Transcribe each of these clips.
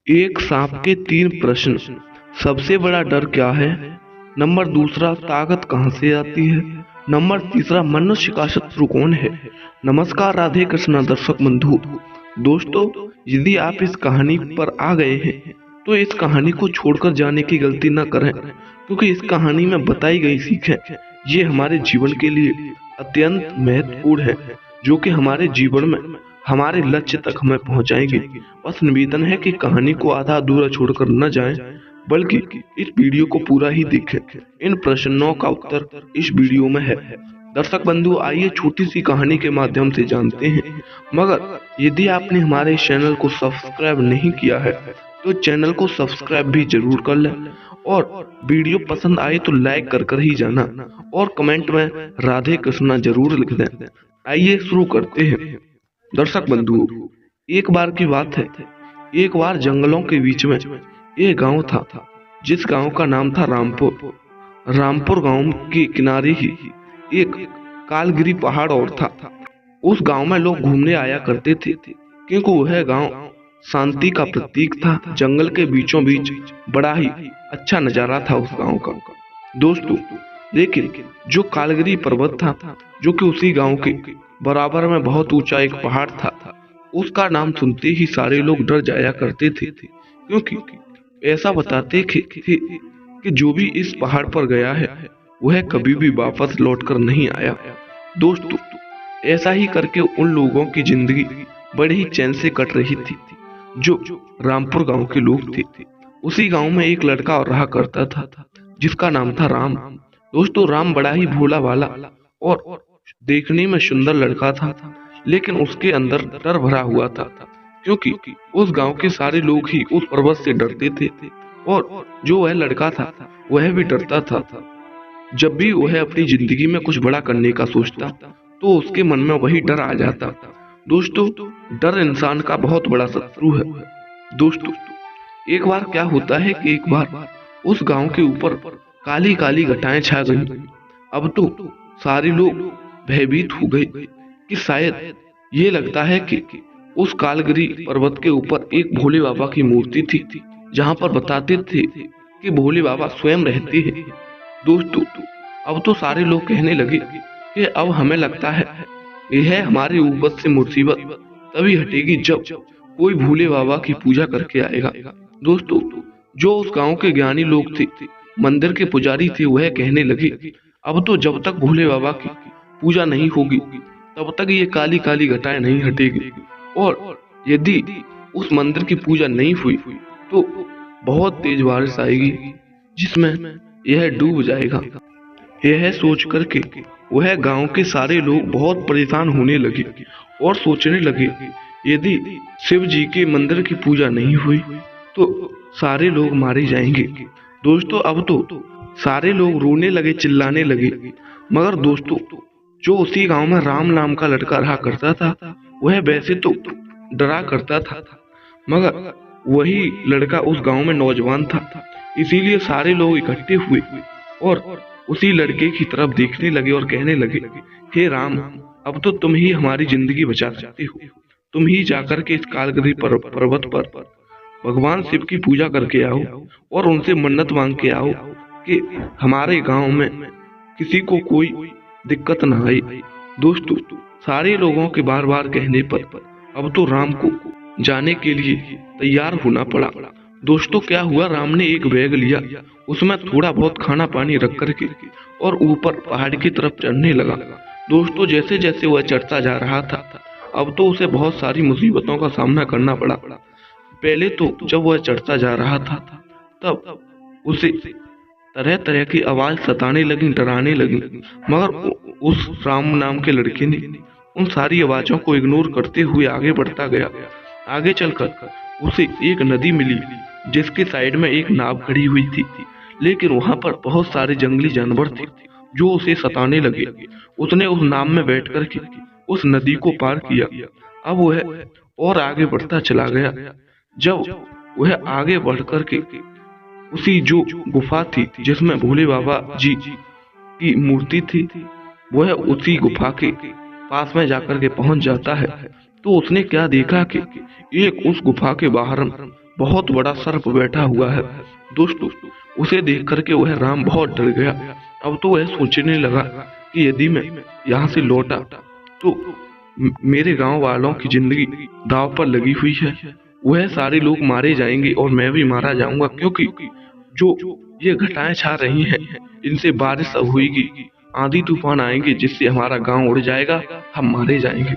एक सांप के 3 प्रश्न। सबसे बड़ा डर क्या है? नंबर दूसरा, ताकत कहाँ से आती है? नंबर तीसरा, मनुष्य का शत्रु कौन है? नमस्कार राधे कृष्णा दर्शक बंधु। दोस्तों, यदि आप इस कहानी पर आ गए हैं तो इस कहानी को छोड़कर जाने की गलती न करें, क्योंकि इस कहानी में बताई गई सीखें ये हमारे जीवन के लिए अत्यंत महत्वपूर्ण है, जो कि हमारे जीवन में हमारे लक्ष्य तक हमें पहुंचाएंगे। बस निवेदन है कि कहानी को आधा अधूरा छोड़कर न जाएं, बल्कि इस वीडियो को पूरा ही देखें। इन प्रश्नों का उत्तर इस वीडियो में है। दर्शक बंधु, आइए छोटी सी कहानी के माध्यम से जानते हैं। मगर यदि आपने हमारे चैनल को सब्सक्राइब नहीं किया है तो चैनल को सब्सक्राइब भी जरूर कर लें, और वीडियो पसंद आए तो लाइक कर ही जाना, और कमेंट में राधे कृष्णा जरूर लिख दें। आइए शुरू करते हैं। दर्शक बंधु, एक बार की बात है। एक बार जंगलों के बीच में एक गांव था, जिस गांव का नाम था रामपुर। रामपुर गांव के किनारे ही एक कालगिरी पहाड़ और था। उस गांव में लोग घूमने आया करते थे, क्योंकि वह गांव शांति का प्रतीक था। जंगल के बीचों बीच बड़ा ही अच्छा नजारा था उस गांव का। दोस्तों, लेकिन जो कालगिरी पर्वत था, जो कि उसी गांव के बराबर में बहुत ऊंचा एक पहाड़ था, उसका नाम सुनते ही सारे लोग डर जाया करते थे, क्योंकि ऐसा बताते थे कि जो भी इस पहाड़ पर गया है वह कभी भी वापस लौटकर नहीं आया। दोस्तों, ऐसा ही करके उन लोगों की जिंदगी बड़े ही चैन से कट रही थी, जो रामपुर गांव के लोग थे। उसी गांव में एक लड़का और रहा करता था, जिसका नाम था राम। दोस्तों, राम बड़ा ही भोला भाला और देखने में सुंदर लड़का था, लेकिन उसके अंदर डर भरा हुआ था, क्योंकि उस गांव के सारे लोग ही उस पर्वत से डरते थे, और जो वह लड़का था वह भी डरता था। जब भी वह अपनी जिंदगी में कुछ बड़ा करने का सोचता तो उसके मन में वही डर आ जाता। दोस्तों, डर इंसान का बहुत बड़ा शत्रु है। दोस्तों, एक बार क्या होता है कि एक बार उस गांव के ऊपर काली काली घटाएं छा गई। अब तो सारे लोग भयभीत हो गए कि शायद ये लगता है कि उस कालगिरी पर्वत के ऊपर एक भोले बाबा की मूर्ति थी, जहां पर बताते थे कि भोले बाबा स्वयं रहते हैं। दोस्तों, अब तो सारे लोग कहने लगे कि अब हमें लगता है यह हमारे ऊपर से मुसीबत तभी हटेगी जब कोई भोले बाबा की पूजा करके आएगा। दोस्तों, जो उस गांव के ज्ञानी लोग थे, मंदिर के पुजारी थे, वह कहने लगे अब तो जब तक भोले बाबा की पूजा नहीं होगी तब तक ये काली काली घटाएं नहीं हटेगी, और यदि उस मंदिर की पूजा नहीं हुई तो बहुत तेज बारिश आएगी, जिसमें यह डूब जाएगा। यह सोच करके वह गांव के सारे लोग बहुत परेशान होने लगे और सोचने लगे यदि शिव जी के मंदिर की पूजा नहीं हुई तो सारे लोग मारे जाएंगे। दोस्तों, अब तो सारे लोग रोने लगे, चिल्लाने लगे। मगर दोस्तों, जो उसी गांव में राम नाम का लड़का रहा करता था, वह वैसे तो डरा करता था, मगर वही लड़का उस गांव में नौजवान था। इसीलिए सारे लोग इकट्ठे हुए और उसी लड़के की तरफ देखने लगे और कहने लगे, हे राम, अब तो तुम ही हमारी जिंदगी बचा सकते हो। तुम ही जाकर के इस कालगिरी पर्वत पर भगवान शिव की पूजा करके आओ और उनसे मन्नत मांग के आओ कि हमारे गांव में किसी को कोई दिक्कत न आए। दोस्तों, सारे लोगों के बार बार कहने पर अब तो राम को जाने के लिए तैयार होना पड़ा। दोस्तों, क्या हुआ, राम ने एक बैग लिया, उसमें थोड़ा बहुत खाना पानी रख करके और ऊपर पहाड़ की तरफ चढ़ने लगा। दोस्तों, जैसे जैसे वह चढ़ता जा रहा था, अब तो उसे बहुत सारी मुसीबतों का सामना करना पड़ा। पहले तो जब वह चढ़ता जा रहा था तब उसे तरह तरह की आवाज सताने लगी, डराने लगी, मगर उस राम नाम के लड़के ने उन सारी आवाजों को इग्नोर करते हुए आगे बढ़ता गया। आगे चलकर उसे एक नदी मिली, जिसके साइड में एक नाव खड़ी हुई थी, लेकिन वहां पर बहुत सारे जंगली जानवर थे जो उसे सताने लगे। उसने उस नाव में बैठ करके उस नदी को पार किया। अब वह और आगे बढ़ता चला गया। जब वह आगे बढ़ करके उसी जो गुफा थी जिसमें भोले बाबा जी की मूर्ति थी, वह उसी गुफा के पास में जाकर के पहुंच जाता है, तो उसने क्या देखा कि एक उस गुफा के बाहर बहुत बड़ा सर्प बैठा हुआ है। दोस्तों, उसे देख करके वह राम बहुत डर गया। अब तो वह सोचने लगा कि यदि मैं यहाँ से लौटा तो मेरे गांव वालों की जिंदगी दांव पर लगी हुई है। वह सारे लोग मारे जाएंगे और मैं भी मारा जाऊंगा, क्योंकि जो ये घटाएं छा रही हैं, इनसे बारिश अब होगी, आंधी तूफान आएंगे जिससे हमारा गांव उड़ जाएगा, हम मारे जाएंगे।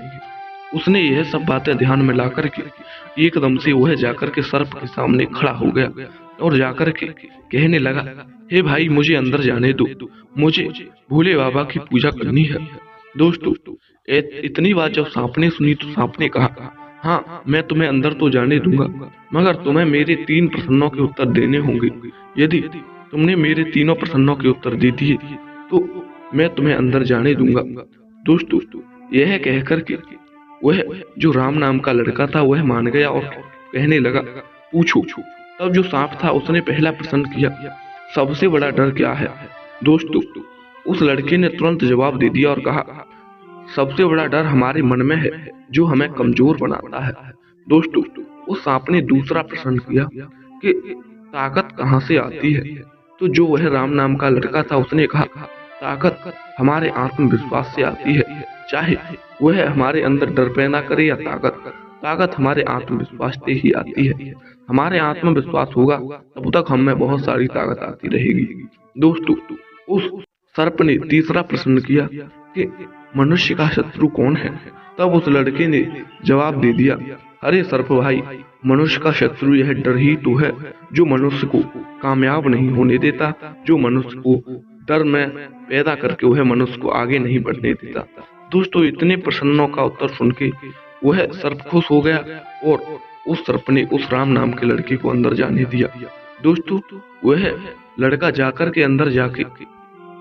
उसने यह सब बातें ध्यान में ला करके एकदम से वह जाकर के सर्प के सामने खड़ा हो गया और जाकर के कहने लगा, हे भाई, मुझे अंदर जाने दो, मुझे भोले बाबा की पूजा करनी है। दोस्तों, इतनी बात जब सांप ने सुनी तो सांप ने कहा, हाँ, मैं तुम्हें अंदर तो जाने दूंगा, मगर तुम्हें मेरे 3 प्रश्नों के उत्तर देने होंगे। यदि तुमने मेरे तीनों प्रश्नों के उत्तर दे दिए तो मैं तुम्हें अंदर जाने दूंगा। दोस्तों, यह कहकर के वह जो राम नाम का लड़का था वह मान गया और कहने लगा, पूछो। तब जो सांप था उसने पहला प्रश्न किया, सबसे बड़ा डर क्या है? दोस्तों, उस लड़के ने तुरंत जवाब दे दिया और कहा, सबसे बड़ा डर हमारे मन में है जो हमें कमजोर बनाता है। दोस्तों, उस सांप ने दूसरा प्रश्न किया कि ताकत कहाँ से आती है? तो जो वह राम नाम का लड़का था उसने कहा, ताकत हमारे आत्मविश्वास से आती है, चाहे वह हमारे अंदर डर पैदा करे या ताकत हमारे आत्मविश्वास से ही आती है। हमारे आत्मविश्वास होगा तब तक हम में बहुत सारी ताकत आती रहेगी। दोस्तों, उस सर्प ने तीसरा प्रश्न किया कि मनुष्य का शत्रु कौन है? तब उस लड़के ने जवाब दे दिया, अरे सर्प भाई, मनुष्य का शत्रु यह डर ही तो है जो मनुष्य को कामयाब नहीं होने देता, जो मनुष्य को डर में पैदा करके वह मनुष्य को आगे नहीं बढ़ने देता। दोस्तों, इतने प्रश्नों का उत्तर सुन के वह सर्प खुश हो गया और उस सर्प ने उस राम नाम के लड़के को अंदर जाने दिया। दोस्तों, वह लड़का जाकर के अंदर जाके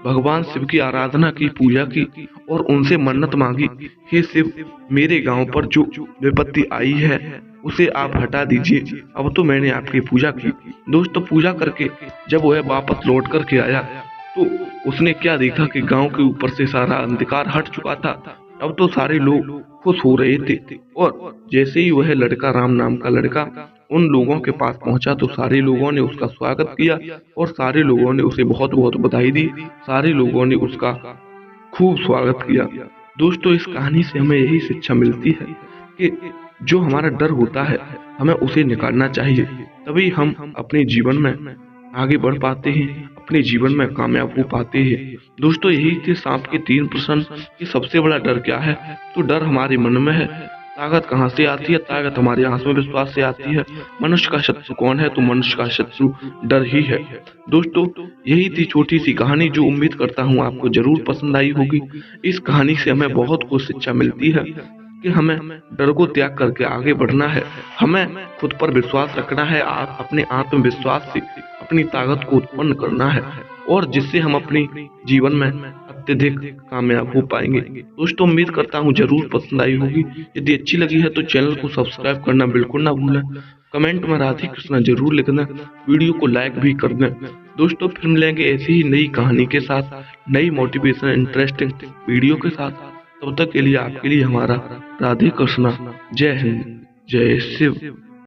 भगवान शिव की आराधना की, पूजा की और उनसे मन्नत मांगी, हे शिव, मेरे गांव पर जो विपत्ति आई है उसे आप हटा दीजिए। अब तो मैंने आपकी पूजा की। दोस्तों, पूजा करके जब वह वापस लौट करके आया तो उसने क्या देखा कि गांव के ऊपर से सारा अंधकार हट चुका था। अब तो सारे लोग खुश हो रहे थे और जैसे ही वह लड़का, राम नाम का लड़का, उन लोगों के पास पहुंचा तो सारे लोगों ने उसका स्वागत किया और सारे लोगों ने उसे बहुत बहुत बधाई दी। सारे लोगों ने उसका खूब स्वागत किया। दोस्तों, इस कहानी से हमें यही शिक्षा मिलती है कि जो हमारा डर होता है हमें उसे निकालना चाहिए, तभी हम अपने जीवन में आगे बढ़ पाते हैं, अपने जीवन में कामयाब हो पाते हैं। दोस्तों, यही थे सांप के 3 प्रश्न कि सबसे बड़ा डर क्या है? तो डर हमारे मन में है। ताकत कहाँ से आती है? ताकत हमारे आत्मविश्वास से आती है। मनुष्य का शत्रु कौन है? तो मनुष्य का शत्रु डर ही है। दोस्तों, यही थी छोटी सी कहानी जो उम्मीद करता हूँ आपको जरूर पसंद आई होगी। इस कहानी से हमें बहुत कुछ शिक्षा मिलती है कि हमें डर को त्याग करके आगे बढ़ना है, हमें खुद पर विश्वास रखना है, अपने आत्मविश्वास से अपनी ताकत को उत्पन्न करना है और जिससे हम अपने जीवन में अत्यधिक कामयाब हो पाएंगे। दोस्तों, उम्मीद करता हूँ जरूर पसंद आई होगी। यदि अच्छी लगी है तो चैनल को सब्सक्राइब करना बिल्कुल ना भूलें। कमेंट में राधे कृष्णा जरूर लिख दें, वीडियो को लाइक भी कर दें। दोस्तों, फिर मिलेंगे ऐसी ही नई कहानी के साथ, नई मोटिवेशन इंटरेस्टिंग वीडियो के साथ। तब तक के लिए आपके लिए हमारा राधे कृष्णा। जय हिंद, जय शिव।